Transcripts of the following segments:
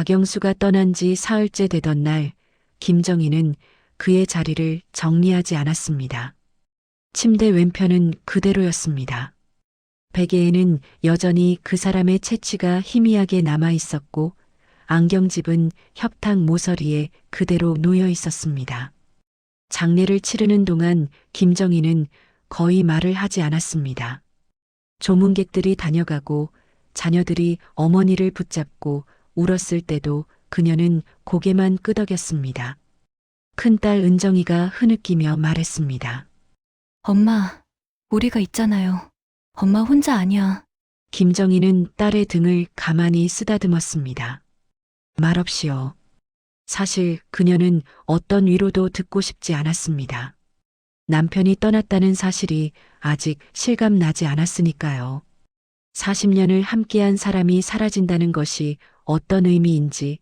박영수가 떠난 지 사흘째 되던 날, 김정희는 그의 자리를 정리하지 않았습니다. 침대 왼편은 그대로였습니다. 베개에는 여전히 그 사람의 채취가 희미하게 남아 있었고, 안경집은 협탁 모서리에 그대로 놓여 있었습니다. 장례를 치르는 동안 김정희는 거의 말을 하지 않았습니다. 조문객들이 다녀가고 자녀들이 어머니를 붙잡고 울었을 때도 그녀는 고개만 끄덕였습니다. 큰딸 은정이가 흐느끼며 말했습니다. 엄마, 우리가 있잖아요. 엄마 혼자 아니야. 김정희는 딸의 등을 가만히 쓰다듬었습니다. 말없이요. 사실 그녀는 어떤 위로도 듣고 싶지 않았습니다. 남편이 떠났다는 사실이 아직 실감나지 않았으니까요. 40년을 함께한 사람이 사라진다는 것이 어떤 의미인지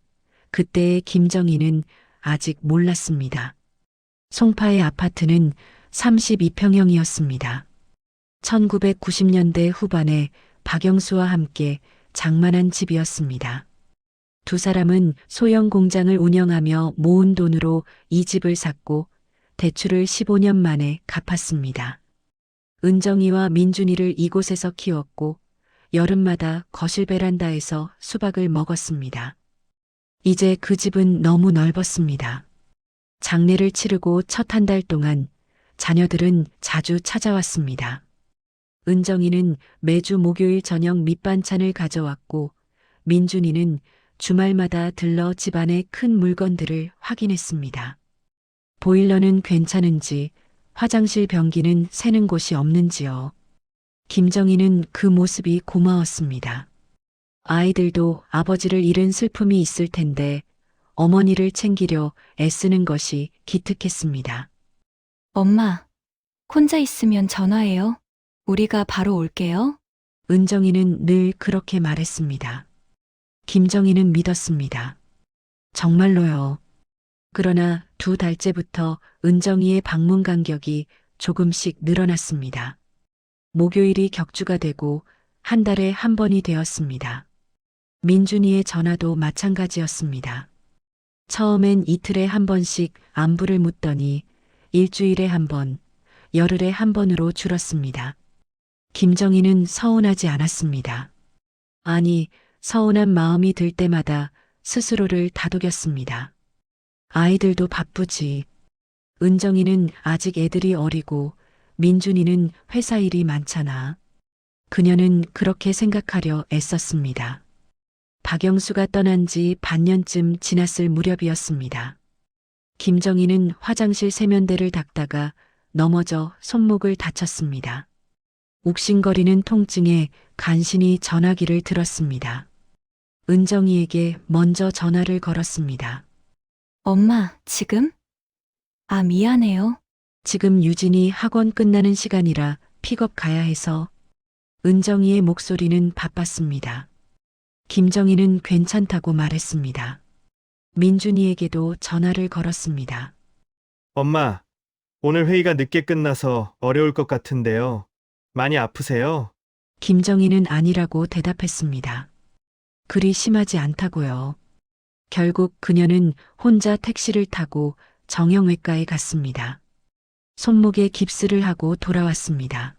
그때의 김정희는 아직 몰랐습니다. 송파의 아파트는 32평형이었습니다. 1990년대 후반에 박영수와 함께 장만한 집이었습니다. 두 사람은 소형 공장을 운영하며 모은 돈으로 이 집을 샀고 대출을 15년 만에 갚았습니다. 은정이와 민준이를 이곳에서 키웠고 여름마다 거실 베란다에서 수박을 먹었습니다. 이제 그 집은 너무 넓었습니다. 장례를 치르고 첫 한 달 동안 자녀들은 자주 찾아왔습니다. 은정이는 매주 목요일 저녁 밑반찬을 가져왔고 민준이는 주말마다 들러 집안의 큰 물건들을 확인했습니다. 보일러는 괜찮은지, 화장실 변기는 새는 곳이 없는지요. 김정희는 그 모습이 고마웠습니다. 아이들도 아버지를 잃은 슬픔이 있을 텐데 어머니를 챙기려 애쓰는 것이 기특했습니다. 엄마, 혼자 있으면 전화해요. 우리가 바로 올게요. 은정이는 늘 그렇게 말했습니다. 김정희는 믿었습니다. 정말로요. 그러나 두 달째부터 은정이의 방문 간격이 조금씩 늘어났습니다. 목요일이 격주가 되고 한 달에 한 번이 되었습니다. 민준이의 전화도 마찬가지였습니다. 처음엔 이틀에 한 번씩 안부를 묻더니 일주일에 한 번, 열흘에 한 번으로 줄었습니다. 김정희는 서운하지 않았습니다. 아니, 서운한 마음이 들 때마다 스스로를 다독였습니다. 아이들도 바쁘지. 은정이는 아직 애들이 어리고 민준이는 회사 일이 많잖아. 그녀는 그렇게 생각하려 애썼습니다. 박영수가 떠난 지 반년쯤 지났을 무렵이었습니다. 김정희는 화장실 세면대를 닦다가 넘어져 손목을 다쳤습니다. 욱신거리는 통증에 간신히 전화기를 들었습니다. 은정이에게 먼저 전화를 걸었습니다. 엄마, 지금? 아, 미안해요. 지금 유진이 학원 끝나는 시간이라 픽업 가야 해서. 은정이의 목소리는 바빴습니다. 김정희는 괜찮다고 말했습니다. 민준이에게도 전화를 걸었습니다. 엄마, 오늘 회의가 늦게 끝나서 어려울 것 같은데요. 많이 아프세요? 김정희는 아니라고 대답했습니다. 그리 심하지 않다고요. 결국 그녀는 혼자 택시를 타고 정형외과에 갔습니다. 손목에 깁스를 하고 돌아왔습니다.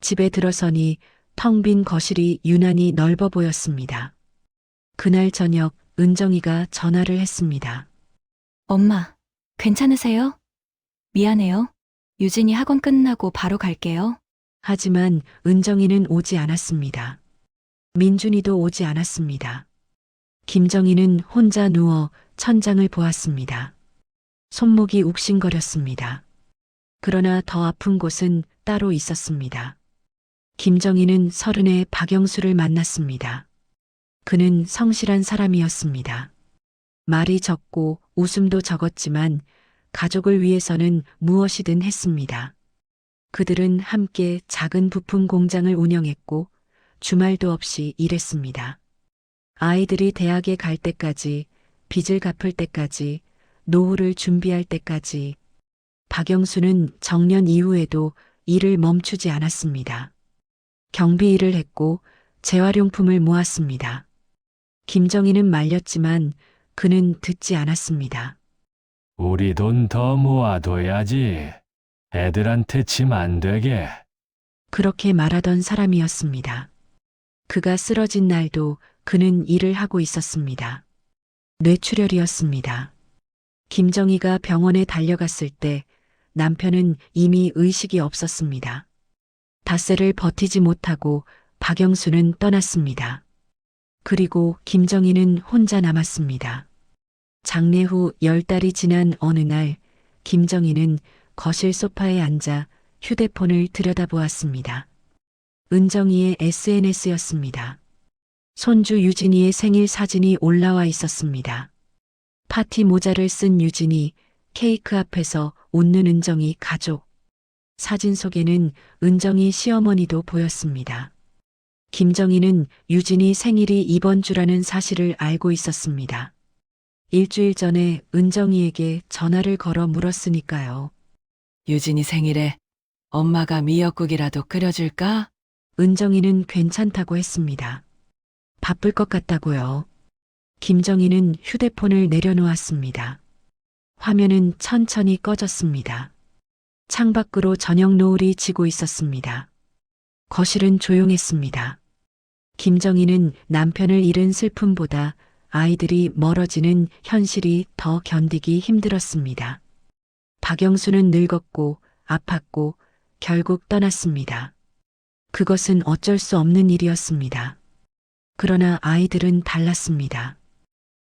집에 들어서니 텅 빈 거실이 유난히 넓어 보였습니다. 그날 저녁 은정이가 전화를 했습니다. 엄마, 괜찮으세요? 미안해요. 유진이 학원 끝나고 바로 갈게요. 하지만 은정이는 오지 않았습니다. 민준이도 오지 않았습니다. 김정희는 혼자 누워 천장을 보았습니다. 손목이 욱신거렸습니다. 그러나 더 아픈 곳은 따로 있었습니다. 김정희는 30에 박영수를 만났습니다. 그는 성실한 사람이었습니다. 말이 적고 웃음도 적었지만 가족을 위해서는 무엇이든 했습니다. 그들은 함께 작은 부품 공장을 운영했고 주말도 없이 일했습니다. 아이들이 대학에 갈 때까지, 빚을 갚을 때까지, 노후를 준비할 때까지 박영수는 정년 이후에도 일을 멈추지 않았습니다. 경비 일을 했고 재활용품을 모았습니다. 김정희는 말렸지만 그는 듣지 않았습니다. 우리 돈 더 모아둬야지. 애들한테 침 안 되게. 그렇게 말하던 사람이었습니다. 그가 쓰러진 날도 그는 일을 하고 있었습니다. 뇌출혈이었습니다. 김정희가 병원에 달려갔을 때 남편은 이미 의식이 없었습니다. 닷새를 버티지 못하고 박영수는 떠났습니다. 그리고 김정희는 혼자 남았습니다. 장례 후 10달이 지난 어느 날, 김정희는 거실 소파에 앉아 휴대폰을 들여다보았습니다. 은정이의 SNS였습니다. 손주 유진이의 생일 사진이 올라와 있었습니다. 파티 모자를 쓴 유진이, 케이크 앞에서 웃는 은정이 가족. 사진 속에는 은정이 시어머니도 보였습니다. 김정희는 유진이 생일이 이번 주라는 사실을 알고 있었습니다. 일주일 전에 은정이에게 전화를 걸어 물었으니까요. 유진이 생일에 엄마가 미역국이라도 끓여줄까? 은정이는 괜찮다고 했습니다. 바쁠 것 같다고요. 김정희는 휴대폰을 내려놓았습니다. 화면은 천천히 꺼졌습니다. 창밖으로 저녁 노을이 지고 있었습니다. 거실은 조용했습니다. 김정희는 남편을 잃은 슬픔보다 아이들이 멀어지는 현실이 더 견디기 힘들었습니다. 박영수는 늙었고 아팠고 결국 떠났습니다. 그것은 어쩔 수 없는 일이었습니다. 그러나 아이들은 달랐습니다.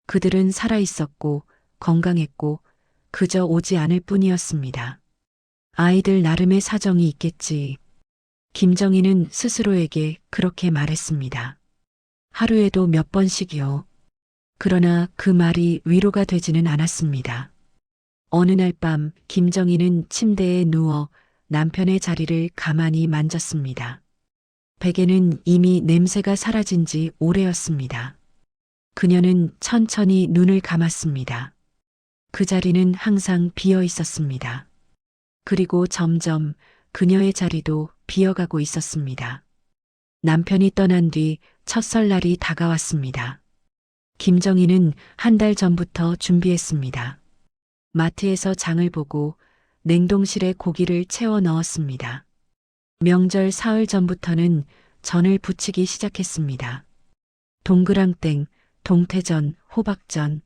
그들은 살아있었고 건강했고 그저 오지 않을 뿐이었습니다. 아이들 나름의 사정이 있겠지. 김정희는 스스로에게 그렇게 말했습니다. 하루에도 몇 번씩이요. 그러나 그 말이 위로가 되지는 않았습니다. 어느 날 밤 김정희는 침대에 누워 남편의 자리를 가만히 만졌습니다. 베개는 이미 냄새가 사라진 지 오래였습니다. 그녀는 천천히 눈을 감았습니다. 그 자리는 항상 비어 있었습니다. 그리고 점점 그녀의 자리도 비어가고 있었습니다. 남편이 떠난 뒤 첫 설날이 다가왔습니다. 김정희는 한 달 전부터 준비했습니다. 마트에서 장을 보고 냉동실에 고기를 채워 넣었습니다. 명절 사흘 전부터는 전을 부치기 시작했습니다. 동그랑땡, 동태전, 호박전.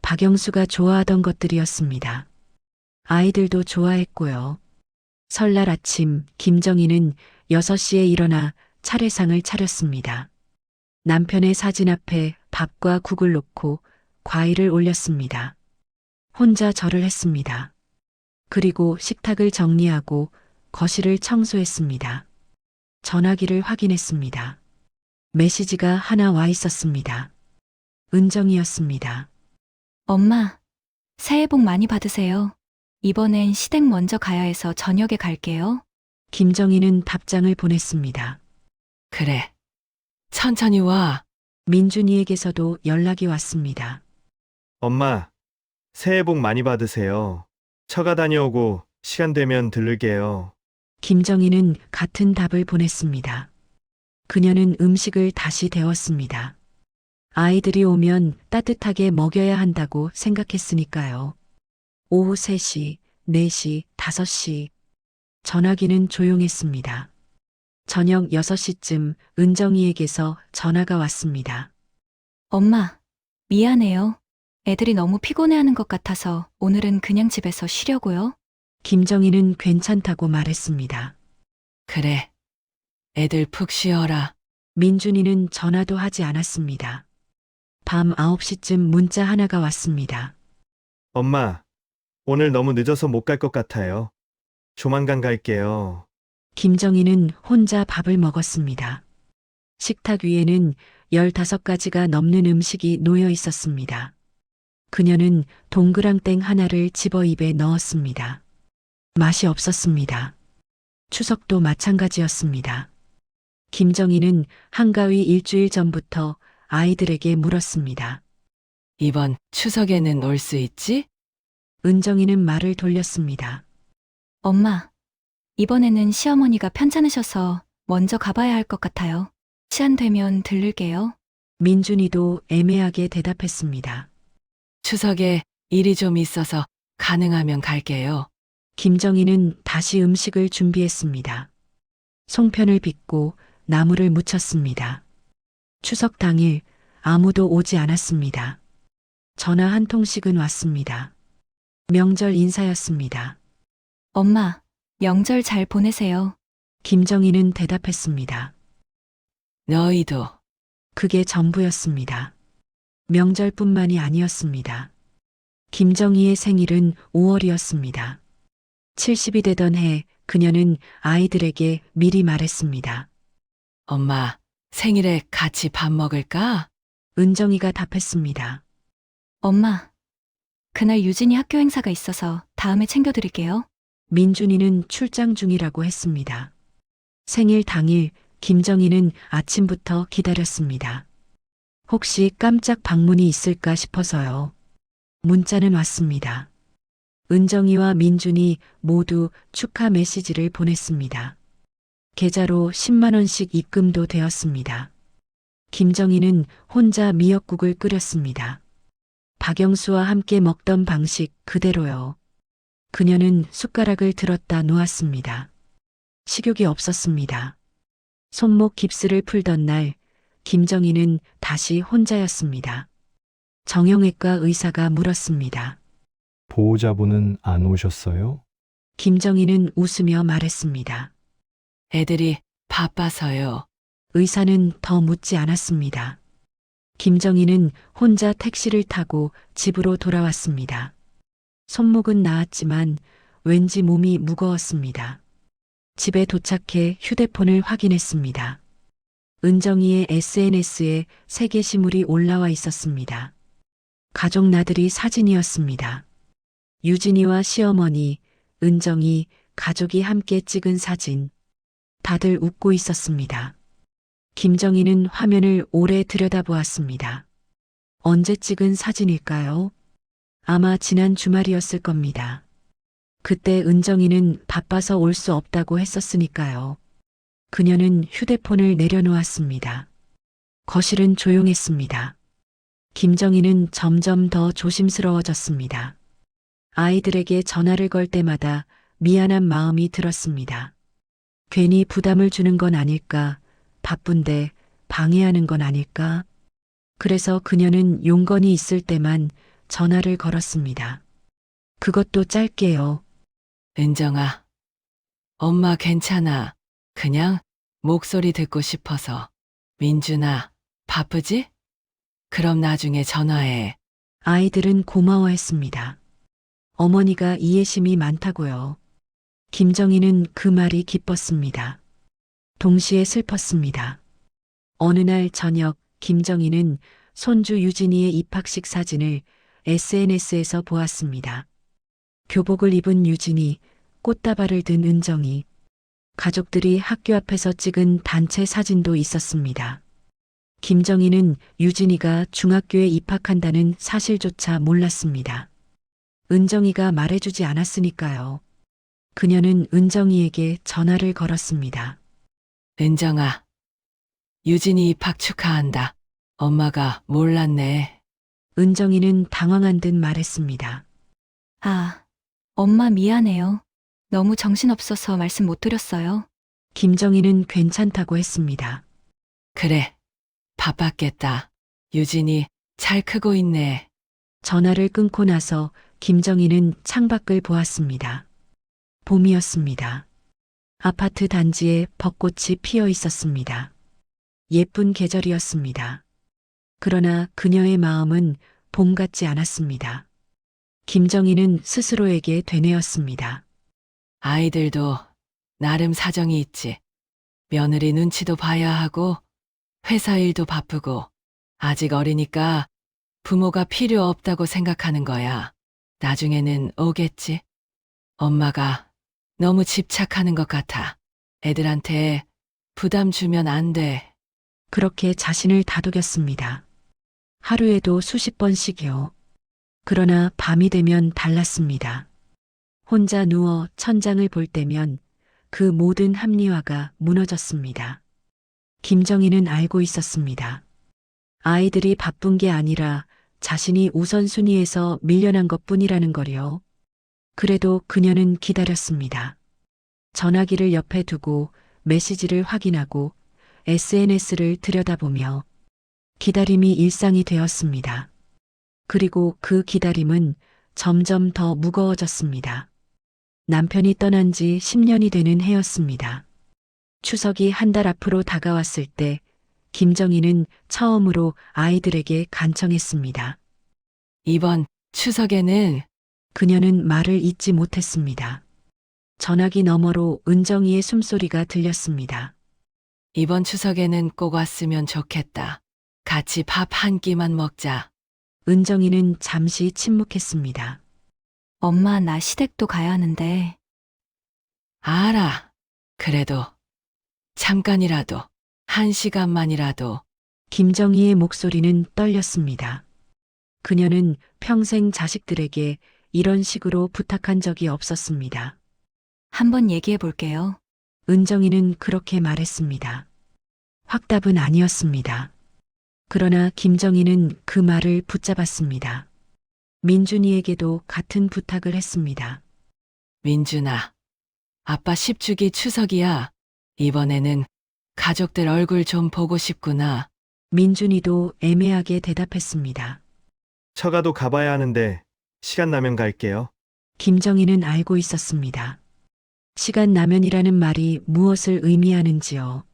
박영수가 좋아하던 것들이었습니다. 아이들도 좋아했고요. 설날 아침 김정희는 6시에 일어나 차례상을 차렸습니다. 남편의 사진 앞에 밥과 국을 놓고 과일을 올렸습니다. 혼자 절을 했습니다. 그리고 식탁을 정리하고 거실을 청소했습니다. 전화기를 확인했습니다. 메시지가 하나 와 있었습니다. 은정이었습니다. 엄마, 새해 복 많이 받으세요. 이번엔 시댁 먼저 가야 해서 저녁에 갈게요. 김정희는 답장을 보냈습니다. 그래. 천천히 와. 민준이에게서도 연락이 왔습니다. 엄마, 새해 복 많이 받으세요. 처가 다녀오고 시간 되면 들르게요. 김정희는 같은 답을 보냈습니다. 그녀는 음식을 다시 데웠습니다. 아이들이 오면 따뜻하게 먹여야 한다고 생각했으니까요. 오후 3시, 4시, 5시. 전화기는 조용했습니다. 저녁 6시쯤 은정이에게서 전화가 왔습니다. 엄마, 미안해요. 애들이 너무 피곤해하는 것 같아서 오늘은 그냥 집에서 쉬려고요. 김정희는 괜찮다고 말했습니다. 그래. 애들 푹 쉬어라. 민준이는 전화도 하지 않았습니다. 밤 9시쯤 문자 하나가 왔습니다. 엄마, 오늘 너무 늦어서 못 갈 것 같아요. 조만간 갈게요. 김정희는 혼자 밥을 먹었습니다. 식탁 위에는 15가지가 넘는 음식이 놓여 있었습니다. 그녀는 동그랑땡 하나를 집어 입에 넣었습니다. 맛이 없었습니다. 추석도 마찬가지였습니다. 김정희는 한가위 일주일 전부터 아이들에게 물었습니다. 이번 추석에는 올 수 있지? 은정이는 말을 돌렸습니다. 엄마, 이번에는 시어머니가 편찮으셔서 먼저 가봐야 할 것 같아요. 시간 되면 들를게요. 민준이도 애매하게 대답했습니다. 추석에 일이 좀 있어서 가능하면 갈게요. 김정희는 다시 음식을 준비했습니다. 송편을 빚고 나물을 무쳤습니다. 추석 당일 아무도 오지 않았습니다. 전화 한 통씩은 왔습니다. 명절 인사였습니다. 엄마, 명절 잘 보내세요. 김정희는 대답했습니다. 너희도 그게 전부였습니다. 명절뿐만이 아니었습니다. 김정희의 생일은 5월이었습니다. 70이 되던 해 그녀는 아이들에게 미리 말했습니다. 엄마 생일에 같이 밥 먹을까? 은정이가 답했습니다. 엄마, 그날 유진이 학교 행사가 있어서 다음에 챙겨드릴게요. 민준이는 출장 중이라고 했습니다. 생일 당일 김정희는 아침부터 기다렸습니다. 혹시 깜짝 방문이 있을까 싶어서요. 문자는 왔습니다. 은정이와 민준이 모두 축하 메시지를 보냈습니다. 계좌로 10만 원씩 입금도 되었습니다. 김정희는 혼자 미역국을 끓였습니다. 박영수와 함께 먹던 방식 그대로요. 그녀는 숟가락을 들었다 놓았습니다. 식욕이 없었습니다. 손목 깁스를 풀던 날 김정희는 다시 혼자였습니다. 정형외과 의사가 물었습니다. 보호자분은 안 오셨어요? 김정희는 웃으며 말했습니다. 애들이 바빠서요. 의사는 더 묻지 않았습니다. 김정희는 혼자 택시를 타고 집으로 돌아왔습니다. 손목은 나았지만 왠지 몸이 무거웠습니다. 집에 도착해 휴대폰을 확인했습니다. 은정이의 SNS에 새 게시물이 올라와 있었습니다. 가족 나들이 사진이었습니다. 유진이와 시어머니, 은정이, 가족이 함께 찍은 사진. 다들 웃고 있었습니다. 김정희는 화면을 오래 들여다보았습니다. 언제 찍은 사진일까요? 아마 지난 주말이었을 겁니다. 그때 은정이는 바빠서 올 수 없다고 했었으니까요. 그녀는 휴대폰을 내려놓았습니다. 거실은 조용했습니다. 김정희는 점점 더 조심스러워졌습니다. 아이들에게 전화를 걸 때마다 미안한 마음이 들었습니다. 괜히 부담을 주는 건 아닐까, 바쁜데 방해하는 건 아닐까. 그래서 그녀는 용건이 있을 때만 전화를 걸었습니다. 그것도 짧게요. 은정아, 엄마 괜찮아. 그냥 목소리 듣고 싶어서. 민준아, 바쁘지? 그럼 나중에 전화해. 아이들은 고마워했습니다. 어머니가 이해심이 많다고요. 김정희는 그 말이 기뻤습니다. 동시에 슬펐습니다. 어느 날 저녁 김정희는 손주 유진이의 입학식 사진을 SNS에서 보았습니다. 교복을 입은 유진이, 꽃다발을 든 은정이, 가족들이 학교 앞에서 찍은 단체 사진도 있었습니다. 김정희는 유진이가 중학교에 입학한다는 사실조차 몰랐습니다. 은정이가 말해주지 않았으니까요. 그녀는 은정이에게 전화를 걸었습니다. 은정아, 유진이 입학 축하한다. 엄마가 몰랐네. 은정이는 당황한 듯 말했습니다. 아, 엄마 미안해요. 너무 정신없어서 말씀 못 드렸어요. 김정희는 괜찮다고 했습니다. 그래, 바빴겠다. 유진이 잘 크고 있네. 전화를 끊고 나서 김정희는 창밖을 보았습니다. 봄이었습니다. 아파트 단지에 벚꽃이 피어 있었습니다. 예쁜 계절이었습니다. 그러나 그녀의 마음은 봄 같지 않았습니다. 김정희는 스스로에게 되뇌었습니다. 아이들도 나름 사정이 있지. 며느리 눈치도 봐야 하고 회사 일도 바쁘고 아직 어리니까 부모가 필요 없다고 생각하는 거야. 나중에는 오겠지. 엄마가 너무 집착하는 것 같아. 애들한테 부담 주면 안 돼. 그렇게 자신을 다독였습니다. 하루에도 수십 번씩이요. 그러나 밤이 되면 달랐습니다. 혼자 누워 천장을 볼 때면 그 모든 합리화가 무너졌습니다. 김정희는 알고 있었습니다. 아이들이 바쁜 게 아니라 자신이 우선순위에서 밀려난 것뿐이라는 거리요. 그래도 그녀는 기다렸습니다. 전화기를 옆에 두고 메시지를 확인하고 SNS를 들여다보며 기다림이 일상이 되었습니다. 그리고 그 기다림은 점점 더 무거워졌습니다. 남편이 떠난 지 10년이 되는 해였습니다. 추석이 한 달 앞으로 다가왔을 때 김정희는 처음으로 아이들에게 간청했습니다. 이번 추석에는 그녀는 말을 잇지 못했습니다. 전화기 너머로 은정이의 숨소리가 들렸습니다. 이번 추석에는 꼭 왔으면 좋겠다. 같이 밥 한 끼만 먹자. 은정이는 잠시 침묵했습니다. 엄마, 나 시댁도 가야 하는데. 알아. 그래도 잠깐이라도, 1시간만이라도. 김정희의 목소리는 떨렸습니다. 그녀는 평생 자식들에게 이런 식으로 부탁한 적이 없었습니다. 한번 얘기해 볼게요. 은정이는 그렇게 말했습니다. 확답은 아니었습니다. 그러나 김정희는 그 말을 붙잡았습니다. 민준이에게도 같은 부탁을 했습니다. 민준아, 아빠 10주기 추석이야. 이번에는 가족들 얼굴 좀 보고 싶구나. 민준이도 애매하게 대답했습니다. 처가도 가봐야 하는데 시간 나면 갈게요. 김정희는 알고 있었습니다. 시간 나면이라는 말이 무엇을 의미하는지요.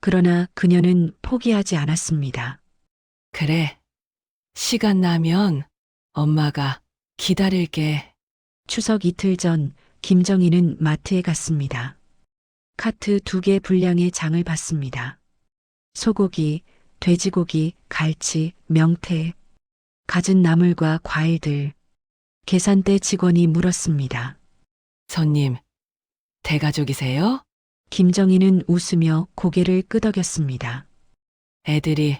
그러나 그녀는 포기하지 않았습니다. 그래. 시간 나면 엄마가 기다릴게. 추석 이틀 전 김정희는 마트에 갔습니다. 카트 2개 분량의 장을 봤습니다. 소고기, 돼지고기, 갈치, 명태, 갖은 나물과 과일들. 계산대 직원이 물었습니다. 손님, 대가족이세요? 김정희는 웃으며 고개를 끄덕였습니다. 애들이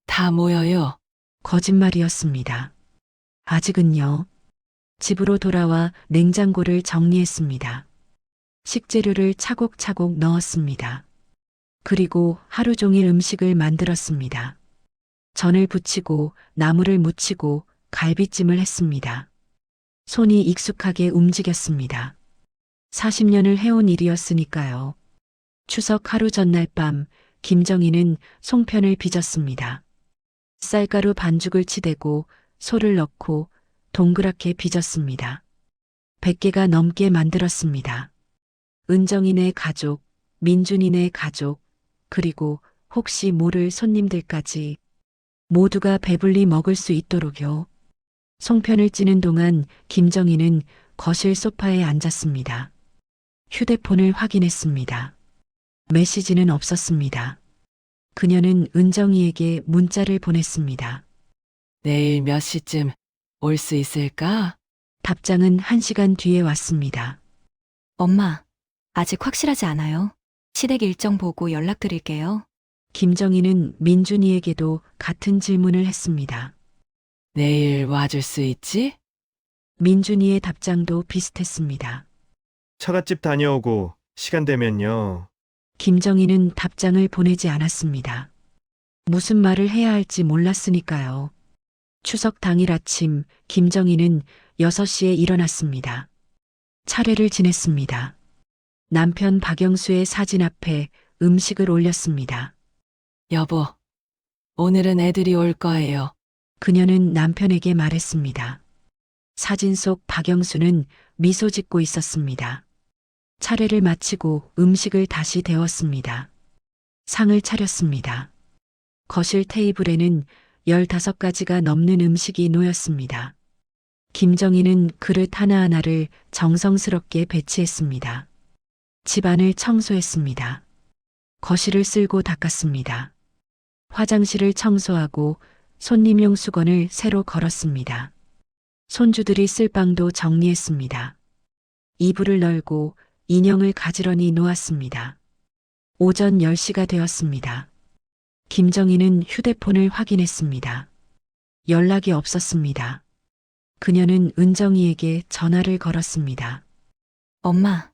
다 모여요. 거짓말이었습니다. 아직은요. 집으로 돌아와 냉장고를 정리했습니다. 식재료를 차곡차곡 넣었습니다. 그리고 하루 종일 음식을 만들었습니다. 전을 부치고 나물을 무치고 갈비찜을 했습니다. 손이 익숙하게 움직였습니다. 40년을 해온 일이었으니까요. 추석 하루 전날 밤 김정희는 송편을 빚었습니다. 쌀가루 반죽을 치대고 소를 넣고 동그랗게 빚었습니다. 100개가 넘게 만들었습니다. 은정이네 가족, 민준이네 가족, 그리고 혹시 모를 손님들까지 모두가 배불리 먹을 수 있도록요. 송편을 찌는 동안 김정희는 거실 소파에 앉았습니다. 휴대폰을 확인했습니다. 메시지는 없었습니다. 그녀는 은정이에게 문자를 보냈습니다. 내일 몇 시쯤 올 수 있을까? 답장은 1시간 뒤에 왔습니다. 엄마, 아직 확실하지 않아요. 시댁 일정 보고 연락드릴게요. 김정희는 민준이에게도 같은 질문을 했습니다. 내일 와줄 수 있지? 민준이의 답장도 비슷했습니다. 처갓집 다녀오고 시간 되면요. 김정희는 답장을 보내지 않았습니다. 무슨 말을 해야 할지 몰랐으니까요. 추석 당일 아침 김정희는 6시에 일어났습니다. 차례를 지냈습니다. 남편 박영수의 사진 앞에 음식을 올렸습니다. 여보, 오늘은 애들이 올 거예요. 그녀는 남편에게 말했습니다. 사진 속 박영수는 미소 짓고 있었습니다. 차례를 마치고 음식을 다시 데웠습니다. 상을 차렸습니다. 거실 테이블에는 15가지가 넘는 음식이 놓였습니다. 김정희는 그릇 하나하나를 정성스럽게 배치했습니다. 집안을 청소했습니다. 거실을 쓸고 닦았습니다. 화장실을 청소하고 손님용 수건을 새로 걸었습니다. 손주들이 쓸 방도 정리했습니다. 이불을 널고 인형을 가지런히 놓았습니다. 오전 10시가 되었습니다. 김정희는 휴대폰을 확인했습니다. 연락이 없었습니다. 그녀는 은정이에게 전화를 걸었습니다. 엄마,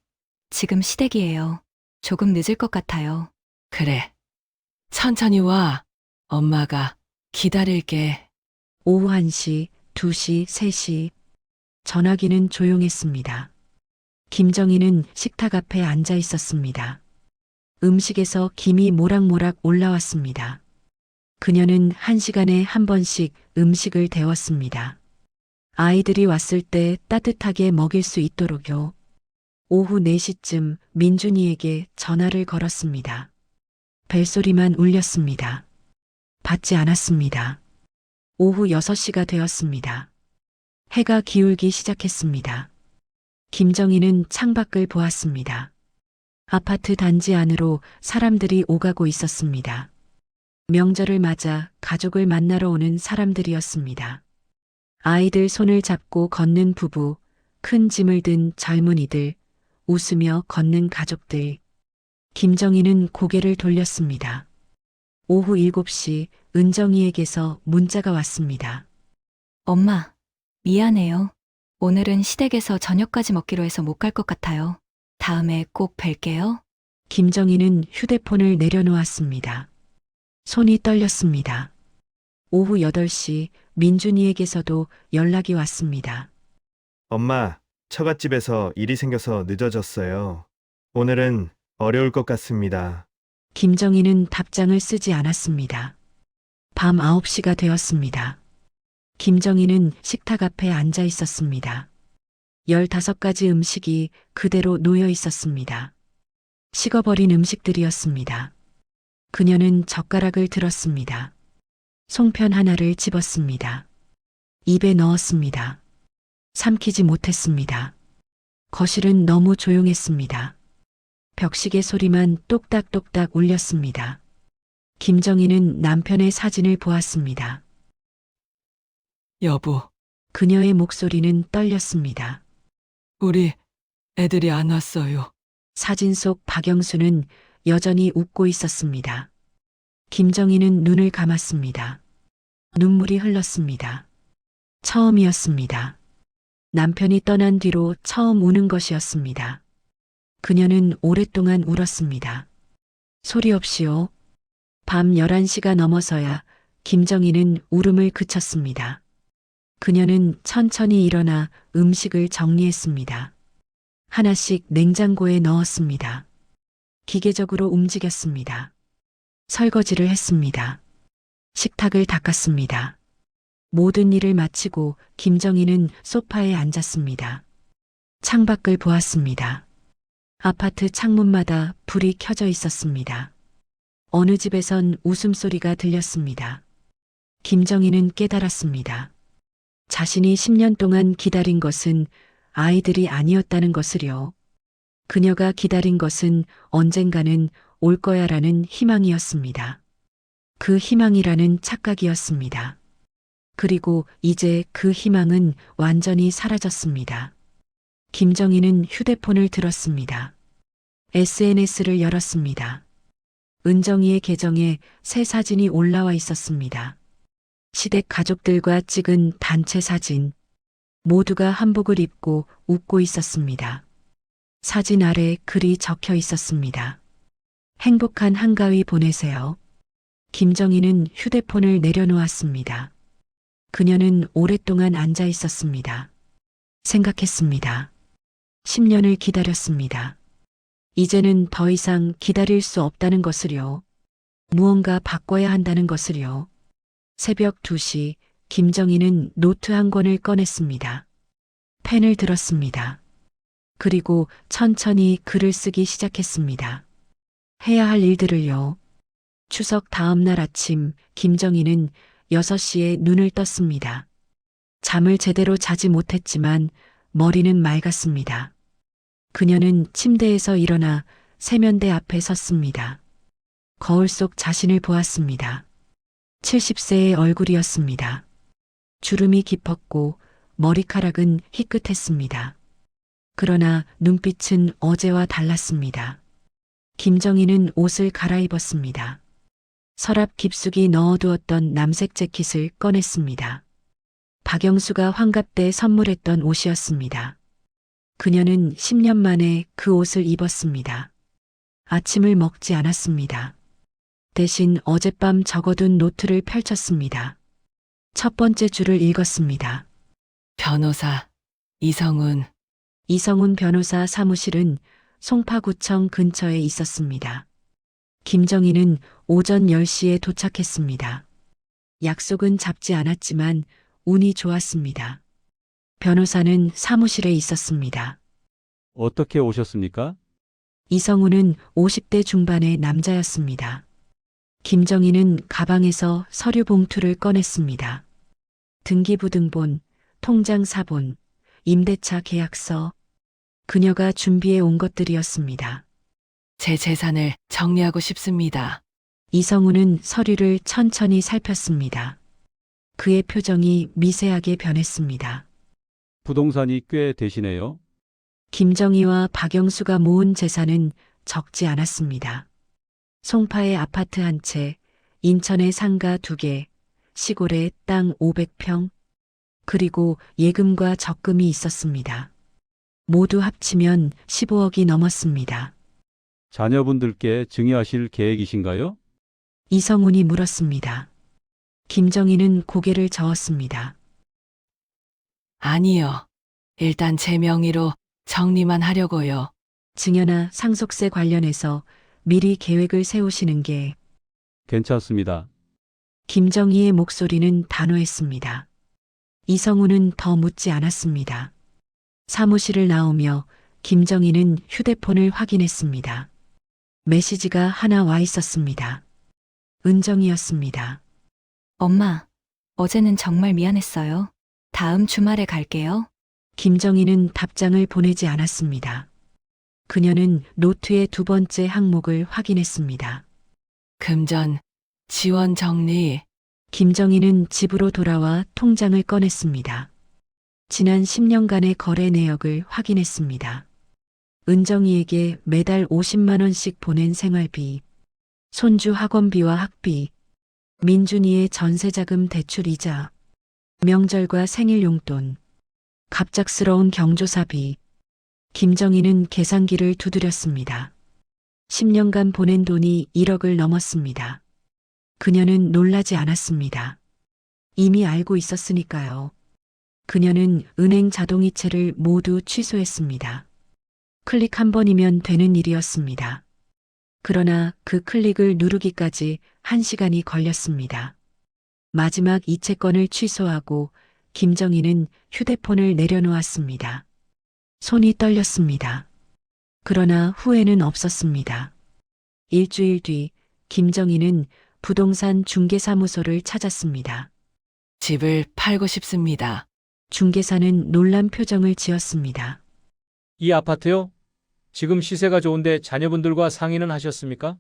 지금 시댁이에요. 조금 늦을 것 같아요. 그래. 천천히 와. 엄마가 기다릴게. 오후 1시, 2시, 3시. 전화기는 조용했습니다. 김정희는 식탁 앞에 앉아 있었습니다. 음식에서 김이 모락모락 올라왔습니다. 그녀는 1시간에 한 번씩 음식을 데웠습니다. 아이들이 왔을 때 따뜻하게 먹일 수 있도록요. 오후 4시쯤 민준이에게 전화를 걸었습니다. 벨소리만 울렸습니다. 받지 않았습니다. 오후 6시가 되었습니다. 해가 기울기 시작했습니다. 김정희는 창밖을 보았습니다. 아파트 단지 안으로 사람들이 오가고 있었습니다. 명절을 맞아 가족을 만나러 오는 사람들이었습니다. 아이들 손을 잡고 걷는 부부, 큰 짐을 든 젊은이들, 웃으며 걷는 가족들. 김정희는 고개를 돌렸습니다. 오후 7시 은정이에게서 문자가 왔습니다. 엄마, 미안해요. 오늘은 시댁에서 저녁까지 먹기로 해서 못 갈 것 같아요. 다음에 꼭 뵐게요. 김정희는 휴대폰을 내려놓았습니다. 손이 떨렸습니다. 오후 8시 민준이에게서도 연락이 왔습니다. 엄마, 처갓집에서 일이 생겨서 늦어졌어요. 오늘은 어려울 것 같습니다. 김정희는 답장을 쓰지 않았습니다. 밤 9시가 되었습니다. 김정희는 식탁 앞에 앉아 있었습니다. 15가지 음식이 그대로 놓여 있었습니다. 식어버린 음식들이었습니다. 그녀는 젓가락을 들었습니다. 송편 하나를 집었습니다. 입에 넣었습니다. 삼키지 못했습니다. 거실은 너무 조용했습니다. 벽시계 소리만 똑딱똑딱 울렸습니다. 김정희는 남편의 사진을 보았습니다. 여보, 그녀의 목소리는 떨렸습니다. 우리 애들이 안 왔어요. 사진 속 박영수는 여전히 웃고 있었습니다. 김정희는 눈을 감았습니다. 눈물이 흘렀습니다. 처음이었습니다. 남편이 떠난 뒤로 처음 우는 것이었습니다. 그녀는 오랫동안 울었습니다. 소리 없이요. 밤 11시가 넘어서야 김정희는 울음을 그쳤습니다. 그녀는 천천히 일어나 음식을 정리했습니다. 하나씩 냉장고에 넣었습니다. 기계적으로 움직였습니다. 설거지를 했습니다. 식탁을 닦았습니다. 모든 일을 마치고 김정희는 소파에 앉았습니다. 창밖을 보았습니다. 아파트 창문마다 불이 켜져 있었습니다. 어느 집에선 웃음소리가 들렸습니다. 김정희는 깨달았습니다. 자신이 10년 동안 기다린 것은 아이들이 아니었다는 것을요. 그녀가 기다린 것은 언젠가는 올 거야라는 희망이었습니다. 그 희망이라는 착각이었습니다. 그리고 이제 그 희망은 완전히 사라졌습니다. 김정희는 휴대폰을 들었습니다. SNS를 열었습니다. 은정이의 계정에 새 사진이 올라와 있었습니다. 시댁 가족들과 찍은 단체 사진. 모두가 한복을 입고 웃고 있었습니다. 사진 아래 글이 적혀 있었습니다. 행복한 한가위 보내세요. 김정희는 휴대폰을 내려놓았습니다. 그녀는 오랫동안 앉아 있었습니다. 생각했습니다. 10년을 기다렸습니다. 이제는 더 이상 기다릴 수 없다는 것을요. 무언가 바꿔야 한다는 것을요. 새벽 2시 김정희는 노트 한 권을 꺼냈습니다. 펜을 들었습니다. 그리고 천천히 글을 쓰기 시작했습니다. 해야 할 일들을요. 추석 다음 날 아침 김정희는 6시에 눈을 떴습니다. 잠을 제대로 자지 못했지만 머리는 맑았습니다. 그녀는 침대에서 일어나 세면대 앞에 섰습니다. 거울 속 자신을 보았습니다. 70세의 얼굴이었습니다. 주름이 깊었고 머리카락은 희끗했습니다. 그러나 눈빛은 어제와 달랐습니다. 김정희는 옷을 갈아입었습니다. 서랍 깊숙이 넣어두었던 남색 재킷을 꺼냈습니다. 박영수가 환갑 때 선물했던 옷이었습니다. 그녀는 10년 만에 그 옷을 입었습니다. 아침을 먹지 않았습니다. 대신 어젯밤 적어둔 노트를 펼쳤습니다. 첫 번째 줄을 읽었습니다. 변호사 이성훈. 이성훈 변호사 사무실은 송파구청 근처에 있었습니다. 김정희는 오전 10시에 도착했습니다. 약속은 잡지 않았지만 운이 좋았습니다. 변호사는 사무실에 있었습니다. 어떻게 오셨습니까? 이성훈은 50대 중반의 남자였습니다. 김정희는 가방에서 서류 봉투를 꺼냈습니다. 등기부등본, 통장 사본, 임대차 계약서, 그녀가 준비해 온 것들이었습니다. 제 재산을 정리하고 싶습니다. 이성훈은 서류를 천천히 살폈습니다. 그의 표정이 미세하게 변했습니다. 부동산이 꽤 되시네요. 김정희와 박영수가 모은 재산은 적지 않았습니다. 송파의 아파트 한 채, 인천의 상가 2개, 시골에 땅 500평, 그리고 예금과 적금이 있었습니다. 모두 합치면 15억이 넘었습니다. 자녀분들께 증여하실 계획이신가요? 이성훈이 물었습니다. 김정희는 고개를 저었습니다. 아니요. 일단 제 명의로 정리만 하려고요. 증여나 상속세 관련해서 미리 계획을 세우시는 게 괜찮습니다. 김정희의 목소리는 단호했습니다. 이성훈은 더 묻지 않았습니다. 사무실을 나오며 김정희는 휴대폰을 확인했습니다. 메시지가 하나 와 있었습니다. 은정이었습니다. 엄마, 어제는 정말 미안했어요. 다음 주말에 갈게요. 김정희는 답장을 보내지 않았습니다. 그녀는 노트의 2번째 항목을 확인했습니다. 금전, 지원 정리. 김정희는 집으로 돌아와 통장을 꺼냈습니다. 지난 10년간의 거래 내역을 확인했습니다. 은정이에게 매달 50만 원씩 보낸 생활비, 손주 학원비와 학비, 민준이의 전세자금 대출 이자, 명절과 생일 용돈, 갑작스러운 경조사비. 김정희는 계산기를 두드렸습니다. 10년간 보낸 돈이 1억을 넘었습니다. 그녀는 놀라지 않았습니다. 이미 알고 있었으니까요. 그녀는 은행 자동이체를 모두 취소했습니다. 클릭 한 번이면 되는 일이었습니다. 그러나 그 클릭을 누르기까지 1시간이 걸렸습니다. 마지막 이체권을 취소하고 김정희는 휴대폰을 내려놓았습니다. 손이 떨렸습니다. 그러나 후회는 없었습니다. 일주일 뒤 김정희는 부동산 중개사무소를 찾았습니다. 집을 팔고 싶습니다. 중개사는 놀란 표정을 지었습니다. 이 아파트요? 지금 시세가 좋은데 자녀분들과 상의는 하셨습니까?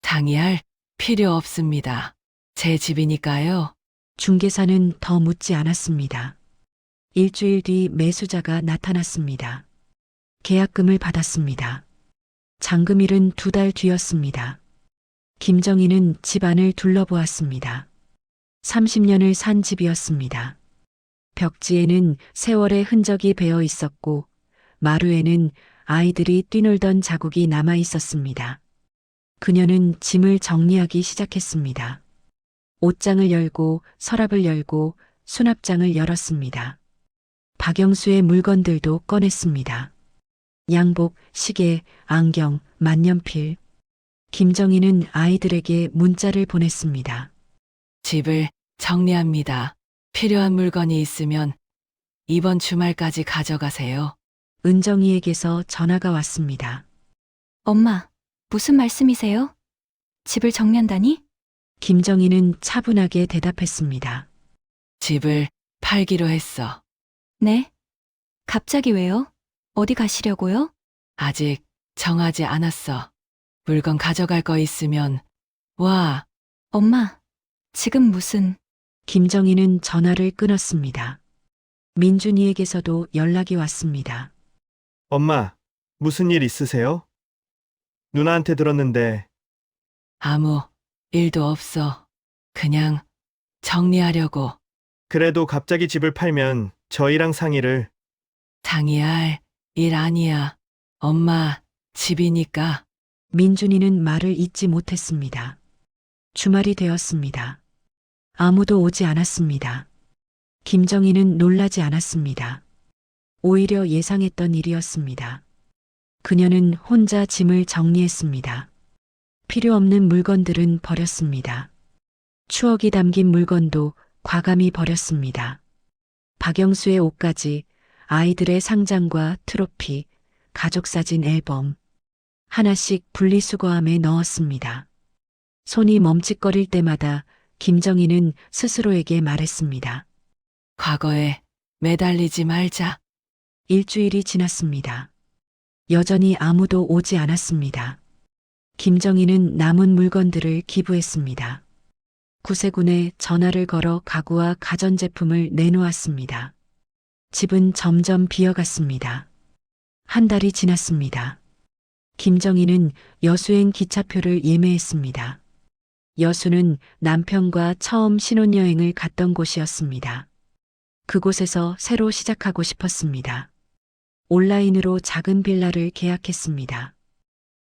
상의할 필요 없습니다. 제 집이니까요. 중개사는 더 묻지 않았습니다. 일주일 뒤 매수자가 나타났습니다. 계약금을 받았습니다. 잔금일은 2달 뒤였습니다. 김정희는 집 안을 둘러보았습니다. 30년을 산 집이었습니다. 벽지에는 세월의 흔적이 배어 있었고 마루에는 아이들이 뛰놀던 자국이 남아 있었습니다. 그녀는 짐을 정리하기 시작했습니다. 옷장을 열고 서랍을 열고 수납장을 열었습니다. 박영수의 물건들도 꺼냈습니다. 양복, 시계, 안경, 만년필. 김정희는 아이들에게 문자를 보냈습니다. 집을 정리합니다. 필요한 물건이 있으면 이번 주말까지 가져가세요. 은정이에게서 전화가 왔습니다. 엄마, 무슨 말씀이세요? 집을 정리한다니? 김정희는 차분하게 대답했습니다. 집을 팔기로 했어. 네? 갑자기 왜요? 어디 가시려고요? 아직 정하지 않았어. 물건 가져갈 거 있으면 와. 엄마, 지금 무슨... 김정희는 전화를 끊었습니다. 민준이에게서도 연락이 왔습니다. 엄마, 무슨 일 있으세요? 누나한테 들었는데 아무 일도 없어. 그냥 정리하려고. 그래도 갑자기 집을 팔면 저희랑 상의를. 상의할 일 아니야. 엄마 집이니까. 민준이는 말을 잇지 못했습니다. 주말이 되었습니다. 아무도 오지 않았습니다. 김정희는 놀라지 않았습니다. 오히려 예상했던 일이었습니다. 그녀는 혼자 짐을 정리했습니다. 필요 없는 물건들은 버렸습니다. 추억이 담긴 물건도 과감히 버렸습니다. 박영수의 옷까지, 아이들의 상장과 트로피, 가족사진 앨범, 하나씩 분리수거함에 넣었습니다. 손이 멈칫거릴 때마다 김정희는 스스로에게 말했습니다. 과거에 매달리지 말자. 일주일이 지났습니다. 여전히 아무도 오지 않았습니다. 김정희는 남은 물건들을 기부했습니다. 구세군에 전화를 걸어 가구와 가전제품을 내놓았습니다. 집은 점점 비어갔습니다. 한 달이 지났습니다. 김정희는 여수행 기차표를 예매했습니다. 여수는 남편과 처음 신혼여행을 갔던 곳이었습니다. 그곳에서 새로 시작하고 싶었습니다. 온라인으로 작은 빌라를 계약했습니다.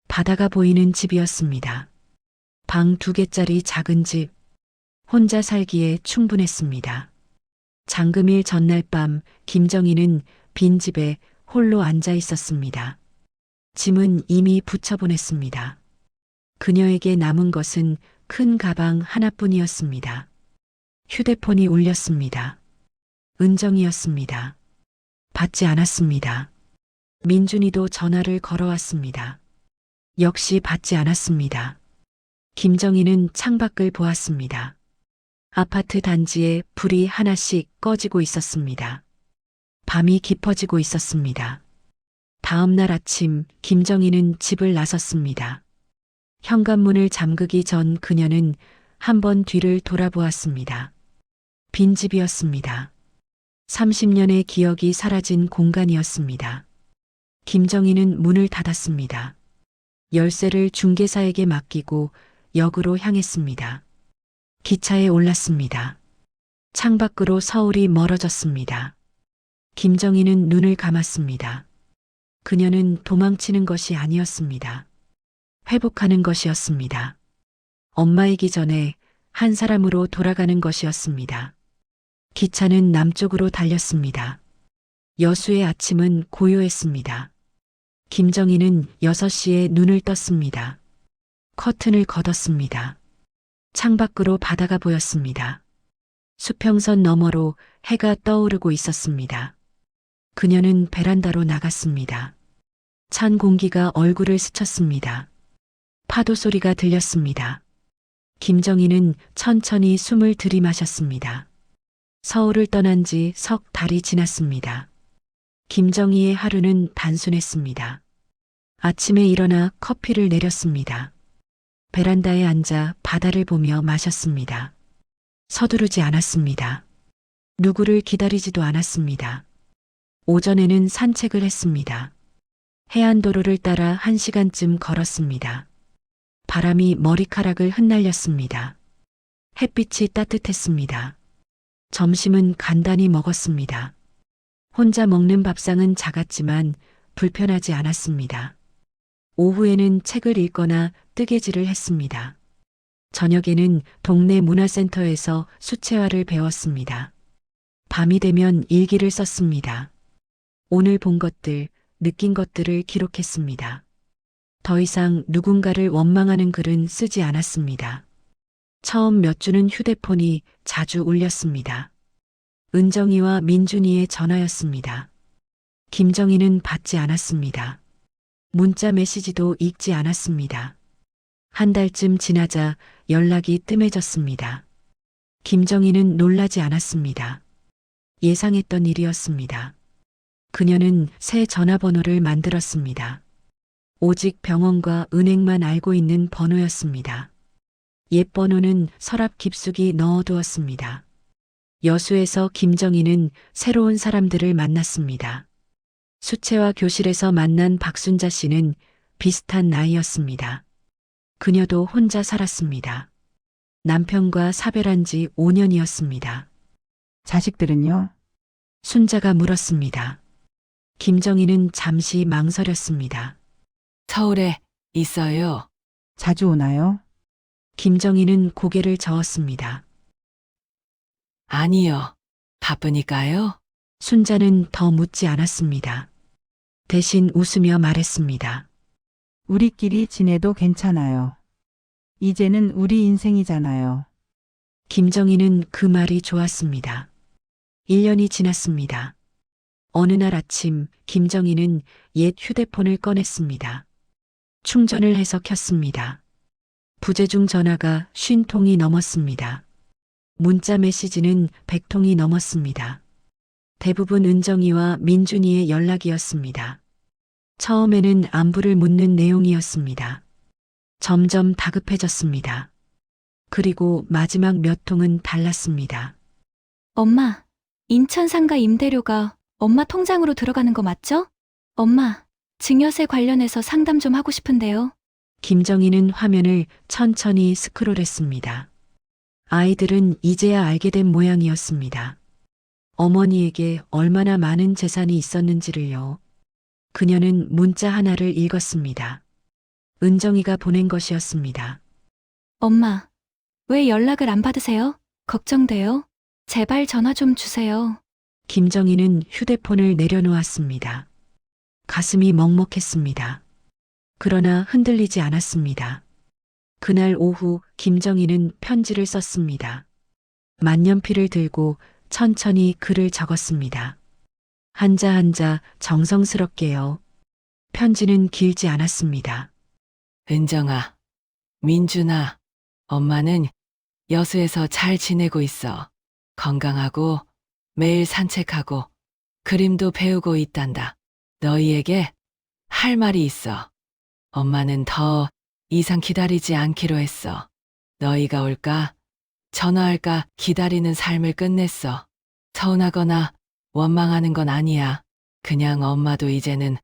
바다가 보이는 집이었습니다. 방 2개짜리 작은 집. 혼자 살기에 충분했습니다. 장금일 전날 밤 김정희는 빈집에 홀로 앉아 있었습니다. 짐은 이미 붙여보냈습니다. 그녀에게 남은 것은 큰 가방 하나뿐이었습니다. 휴대폰이 울렸습니다. 은정이었습니다. 받지 않았습니다. 민준이도 전화를 걸어왔습니다. 역시 받지 않았습니다. 김정희는 창밖을 보았습니다. 아파트 단지에 불이 하나씩 꺼지고 있었습니다. 밤이 깊어지고 있었습니다. 다음 날 아침 김정희는 집을 나섰습니다. 현관문을 잠그기 전 그녀는 한 번 뒤를 돌아보았습니다. 빈집이었습니다. 30년의 기억이 사라진 공간이었습니다. 김정희는 문을 닫았습니다. 열쇠를 중개사에게 맡기고 역으로 향했습니다. 기차에 올랐습니다. 창밖으로 서울이 멀어졌습니다. 김정희는 눈을 감았습니다. 그녀는 도망치는 것이 아니었습니다. 회복하는 것이었습니다. 엄마이기 전에 한 사람으로 돌아가는 것이었습니다. 기차는 남쪽으로 달렸습니다. 여수의 아침은 고요했습니다. 김정희는 6시에 눈을 떴습니다. 커튼을 걷었습니다. 창밖으로 바다가 보였습니다. 수평선 너머로 해가 떠오르고 있었습니다. 그녀는 베란다로 나갔습니다. 찬 공기가 얼굴을 스쳤습니다. 파도 소리가 들렸습니다. 김정희는 천천히 숨을 들이마셨습니다. 서울을 떠난 지 석 달이 지났습니다. 김정희의 하루는 단순했습니다. 아침에 일어나 커피를 내렸습니다. 베란다에 앉아 바다를 보며 마셨습니다. 서두르지 않았습니다. 누구를 기다리지도 않았습니다. 오전에는 산책을 했습니다. 해안도로를 따라 1시간쯤 걸었습니다. 바람이 머리카락을 흩날렸습니다. 햇빛이 따뜻했습니다. 점심은 간단히 먹었습니다. 혼자 먹는 밥상은 작았지만 불편하지 않았습니다. 오후에는 책을 읽거나 뜨개질을 했습니다. 저녁에는 동네 문화센터에서 수채화를 배웠습니다. 밤이 되면 일기를 썼습니다. 오늘 본 것들, 느낀 것들을 기록했습니다. 더 이상 누군가를 원망하는 글은 쓰지 않았습니다. 처음 몇 주는 휴대폰이 자주 울렸습니다. 은정이와 민준이의 전화였습니다. 김정희는 받지 않았습니다. 문자 메시지도 읽지 않았습니다. 한 달쯤 지나자 연락이 뜸해졌습니다. 김정희는 놀라지 않았습니다. 예상했던 일이었습니다. 그녀는 새 전화번호를 만들었습니다. 오직 병원과 은행만 알고 있는 번호였습니다. 옛 번호는 서랍 깊숙이 넣어두었습니다. 여수에서 김정희는 새로운 사람들을 만났습니다. 수채화 교실에서 만난 박순자 씨는 비슷한 나이였습니다. 그녀도 혼자 살았습니다. 남편과 사별한 지 5년이었습니다. 자식들은요? 순자가 물었습니다. 김정희는 잠시 망설였습니다. 서울에 있어요. 자주 오나요? 김정희는 고개를 저었습니다. 아니요. 바쁘니까요. 순자는 더 묻지 않았습니다. 대신 웃으며 말했습니다. 우리끼리 지내도 괜찮아요. 이제는 우리 인생이잖아요. 김정희는 그 말이 좋았습니다. 1년이 지났습니다. 어느 날 아침 김정희는 옛 휴대폰을 꺼냈습니다. 충전을 해서 켰습니다. 부재중 전화가 50통이 넘었습니다. 문자 메시지는 100통이 넘었습니다. 대부분 은정이와 민준이의 연락이었습니다. 처음에는 안부를 묻는 내용이었습니다. 점점 다급해졌습니다. 그리고 마지막 몇 통은 달랐습니다. 엄마, 인천 상가 임대료가 엄마 통장으로 들어가는 거 맞죠? 엄마, 증여세 관련해서 상담 좀 하고 싶은데요. 김정희는 화면을 천천히 스크롤했습니다. 아이들은 이제야 알게 된 모양이었습니다. 어머니에게 얼마나 많은 재산이 있었는지를요. 그녀는 문자 하나를 읽었습니다. 은정이가 보낸 것이었습니다. 엄마, 왜 연락을 안 받으세요? 걱정돼요. 제발 전화 좀 주세요. 김정희는 휴대폰을 내려놓았습니다. 가슴이 먹먹했습니다. 그러나 흔들리지 않았습니다. 그날 오후 김정희는 편지를 썼습니다. 만년필을 들고 천천히 글을 적었습니다. 한자 한자 정성스럽게요. 편지는 길지 않았습니다. 은정아, 민준아, 엄마는 여수에서 잘 지내고 있어. 건강하고 매일 산책하고 그림도 배우고 있단다. 너희에게 할 말이 있어. 엄마는 더 이상 기다리지 않기로 했어. 너희가 올까? 전화할까 기다리는 삶을 끝냈어. 서운하거나 원망하는 건 아니야. 그냥 엄마도 이제는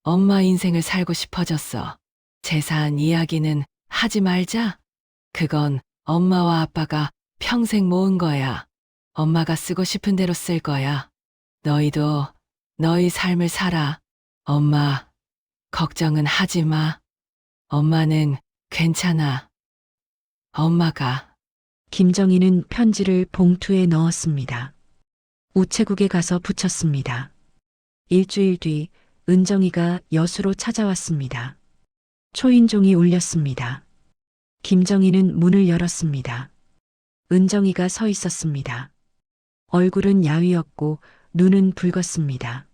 엄마 인생을 살고 싶어졌어. 재산 이야기는 하지 말자. 그건 엄마와 아빠가 평생 모은 거야. 엄마가 쓰고 싶은 대로 쓸 거야. 너희도 너희 삶을 살아. 엄마, 걱정은 하지 마. 엄마는 괜찮아. 엄마가. 김정희는 편지를 봉투에 넣었습니다. 우체국에 가서 붙였습니다. 일주일 뒤 은정이가 여수로 찾아왔습니다. 초인종이 울렸습니다. 김정희는 문을 열었습니다. 은정이가 서 있었습니다. 얼굴은 야위었고 눈은 붉었습니다.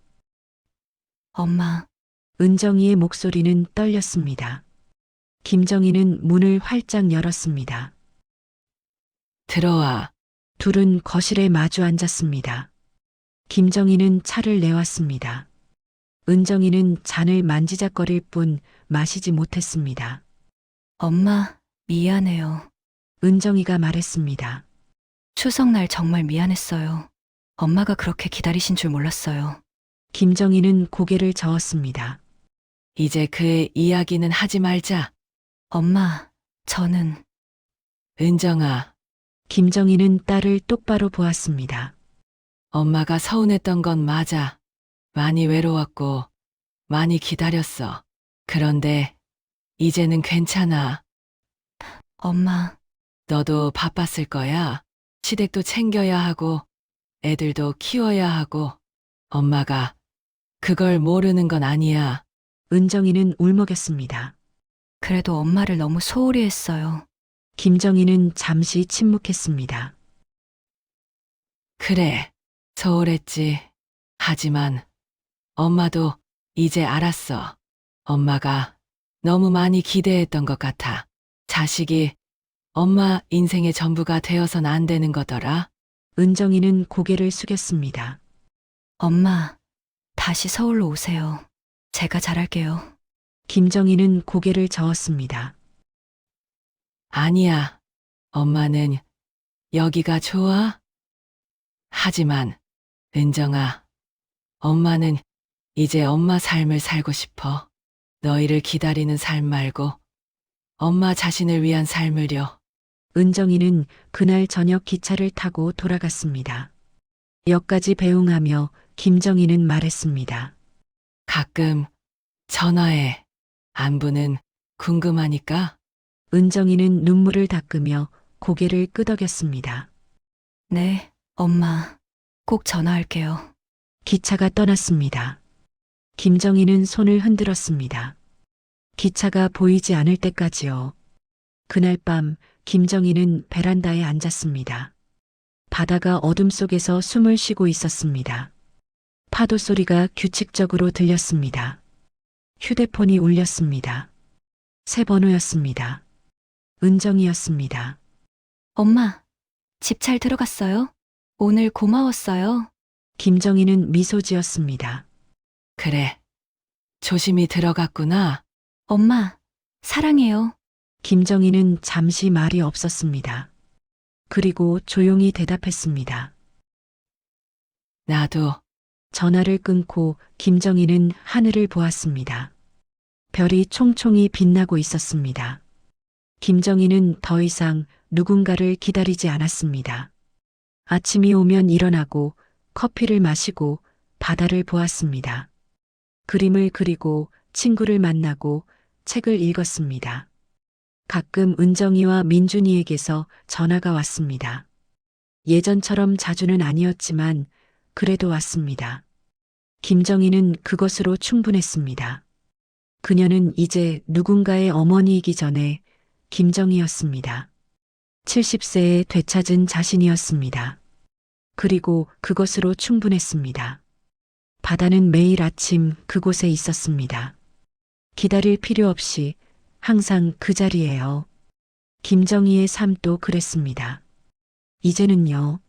엄마, 은정이의 목소리는 떨렸습니다. 김정희는 문을 활짝 열었습니다. 들어와. 둘은 거실에 마주 앉았습니다. 김정희는 차를 내왔습니다. 은정이는 잔을 만지작거릴 뿐 마시지 못했습니다. 엄마, 미안해요. 은정이가 말했습니다. 추석날 정말 미안했어요. 엄마가 그렇게 기다리신 줄 몰랐어요. 김정희는 고개를 저었습니다. 이제 그 이야기는 하지 말자. 엄마, 저는 은정아, 김정희는 딸을 똑바로 보았습니다. 엄마가 서운했던 건 맞아. 많이 외로웠고 많이 기다렸어. 그런데 이제는 괜찮아. 엄마, 너도 바빴을 거야. 시댁도 챙겨야 하고 애들도 키워야 하고 엄마가 그걸 모르는 건 아니야. 은정이는 울먹였습니다. 그래도 엄마를 너무 소홀히 했어요. 김정희는 잠시 침묵했습니다. 그래, 소홀했지. 하지만 엄마도 이제 알았어. 엄마가 너무 많이 기대했던 것 같아. 자식이 엄마 인생의 전부가 되어선 안 되는 거더라. 은정이는 고개를 숙였습니다. 엄마, 다시 서울로 오세요. 제가 잘할게요. 김정희는 고개를 저었습니다. 아니야. 엄마는 여기가 좋아. 하지만 은정아, 엄마는 이제 엄마 삶을 살고 싶어. 너희를 기다리는 삶 말고 엄마 자신을 위한 삶을요. 은정이는 그날 저녁 기차를 타고 돌아갔습니다. 역까지 배웅하며 김정희는 말했습니다. 가끔 전화해. 안부는 궁금하니까. 은정이는 눈물을 닦으며 고개를 끄덕였습니다. 네, 엄마. 꼭 전화할게요. 기차가 떠났습니다. 김정희는 손을 흔들었습니다. 기차가 보이지 않을 때까지요. 그날 밤 김정희는 베란다에 앉았습니다. 바다가 어둠 속에서 숨을 쉬고 있었습니다. 파도 소리가 규칙적으로 들렸습니다. 휴대폰이 울렸습니다. 새 번호였습니다. 은정이었습니다. 엄마, 집 잘 들어갔어요? 오늘 고마웠어요. 김정희는 미소 지었습니다. 그래. 조심히 들어갔구나. 엄마, 사랑해요. 김정희는 잠시 말이 없었습니다. 그리고 조용히 대답했습니다. 나도. 전화를 끊고 김정희는 하늘을 보았습니다. 별이 총총히 빛나고 있었습니다. 김정희는 더 이상 누군가를 기다리지 않았습니다. 아침이 오면 일어나고 커피를 마시고 바다를 보았습니다. 그림을 그리고 친구를 만나고 책을 읽었습니다. 가끔 은정이와 민준이에게서 전화가 왔습니다. 예전처럼 자주는 아니었지만 그래도 왔습니다. 김정희는 그것으로 충분했습니다. 그녀는 이제 누군가의 어머니이기 전에 김정희였습니다. 70세에 되찾은 자신이었습니다. 그리고 그것으로 충분했습니다. 바다는 매일 아침 그곳에 있었습니다. 기다릴 필요 없이 항상 그 자리에요. 김정희의 삶도 그랬습니다. 이제는요.